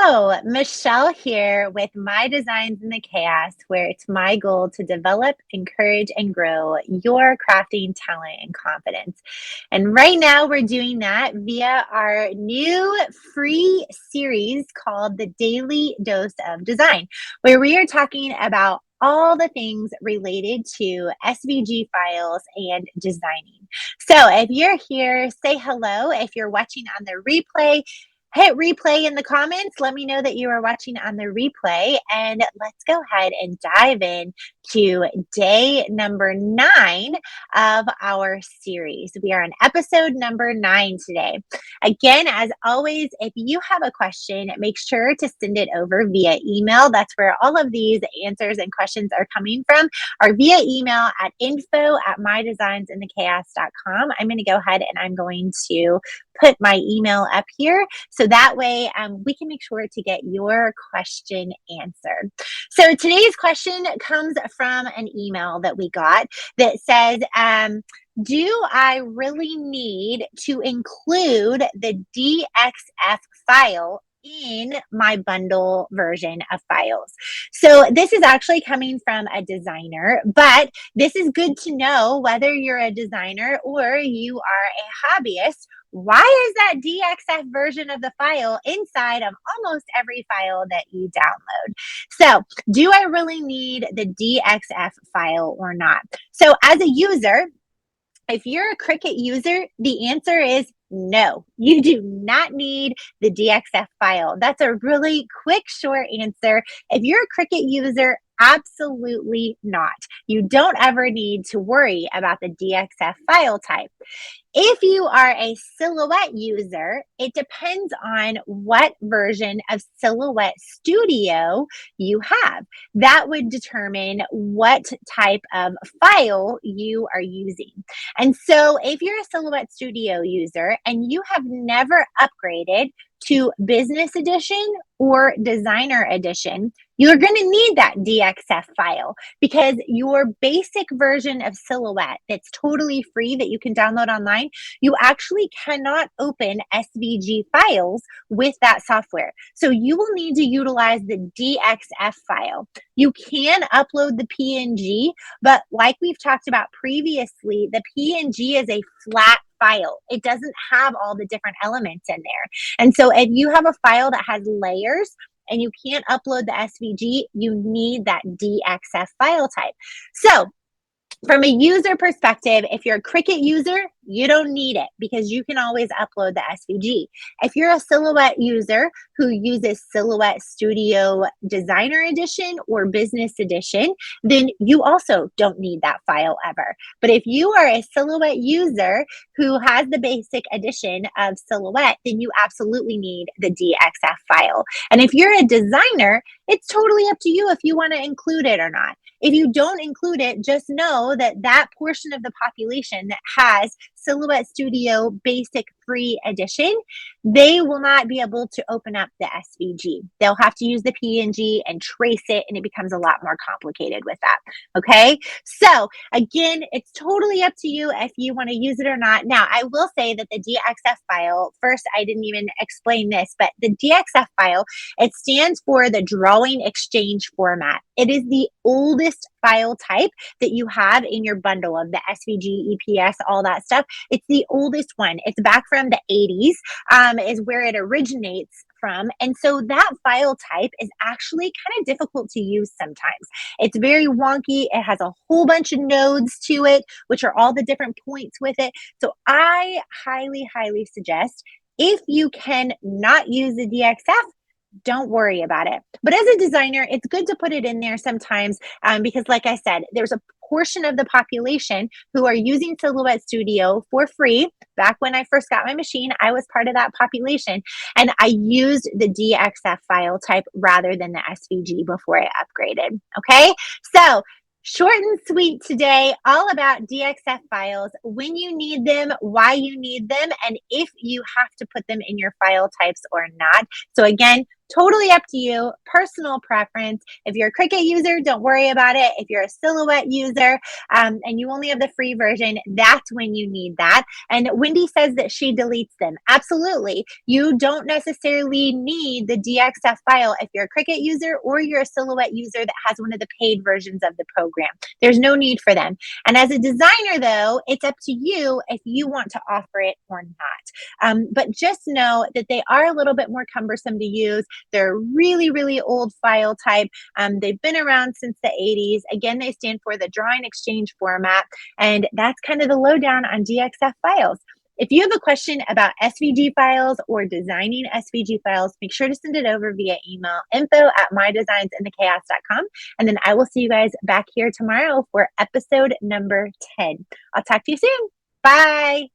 Hello, Michelle here with My Designs in the Chaos, where it's my goal to develop, encourage, and grow your crafting talent and confidence. And right now, we're doing that via our new free series called The Daily Dose of Design, where we are talking about all the things related to SVG files and designing. So if you're here, say hello. If you're watching on the replay, hit replay in the comments. Let me know that you are watching on the replay. And let's go ahead and dive in to day number 9 of our series. We are on episode number 9 today. Again, as always, if you have a question, make sure to send it over via email. That's where all of these answers and questions are coming from, or via email at info@mydesignsinthechaos.com. I'm going to go ahead and I'm going to put my email up here so that way we can make sure to get your question answered. So today's question comes from an email that we got that says, do I really need to include the DXF file in my bundle version of files? So this is actually coming from a designer, but this is good to know whether you're a designer or you are a hobbyist. Why is that DXF version of the file inside of almost every file that you download? So do I really need the DXF file or not? So as a user, if you're a Cricut user, the answer is no, you do not need the DXF file. That's a really quick, short answer. If you're a Cricut user, absolutely not. You don't ever need to worry about the DXF file type. If you are a Silhouette user, it depends on what version of Silhouette Studio you have. That would determine what type of file you are using. And so if you're a Silhouette Studio user and you have never upgraded to Business Edition or Designer Edition, you're going to need that DXF file because your basic version of Silhouette that's totally free that you can download online, you actually cannot open SVG files with that software. So you will need to utilize the DXF file. You can upload the PNG, but like we've talked about previously, the PNG is a flat file. It doesn't have all the different elements in there. And so if you have a file that has layers and you can't upload the SVG, you need that DXF file type. So from a user perspective, if you're a Cricut user, you don't need it because you can always upload the SVG. If you're a Silhouette user who uses Silhouette Studio Designer Edition or Business Edition, then you also don't need that file ever. But if you are a Silhouette user who has the basic edition of Silhouette, then you absolutely need the DXF file. And if you're a designer, it's totally up to you if you want to include it or not. If you don't include it, just know that that portion of the population that has Silhouette Studio Basic Free Edition, they will not be able to open up the SVG. They'll have to use the PNG and trace it, and it becomes a lot more complicated with that. Okay, so again, it's totally up to you if you want to use it or not. Now, I will say that the DXF file, first, I didn't even explain this, but the DXF file, it stands for the Drawing Exchange Format. It is the oldest file type that you have in your bundle of the SVG, EPS, all that stuff. It's the oldest one. It's back from the 80s, is where it originates from. And so that file type is actually kind of difficult to use sometimes. It's very wonky. It has a whole bunch of nodes to it, which are all the different points with it. So I highly, highly suggest if you can not use the DXF, don't worry about it. But as a designer, it's good to put it in there sometimes because like I said, there's a portion of the population who are using Silhouette Studio for free. Back when I first got my machine, I was part of that population and I used the DXF file type rather than the SVG before I upgraded. Okay, so short and sweet today, all about DXF files, when you need them, why you need them, and if you have to put them in your file types or not. So again, Totally up to you, personal preference. If you're a Cricut user, don't worry about it. If you're a Silhouette user, and you only have the free version, that's when you need that. And Wendy says that she deletes them. Absolutely. You don't necessarily need the DXF file if you're a Cricut user or you're a Silhouette user that has one of the paid versions of the program. There's no need for them. And as a designer, though, it's up to you if you want to offer it or not. But just know that they are a little bit more cumbersome to use. They're really, really old file type. They've been around since the 80s. Again, they stand for the Draw and Exchange format, and that's kind of the lowdown on DXF files. If you have a question about SVG files or designing SVG files, make sure to send it over via email, info@mydesignsandthechaos.com. And then I will see you guys back here tomorrow for episode number 10. I'll talk to you soon. Bye.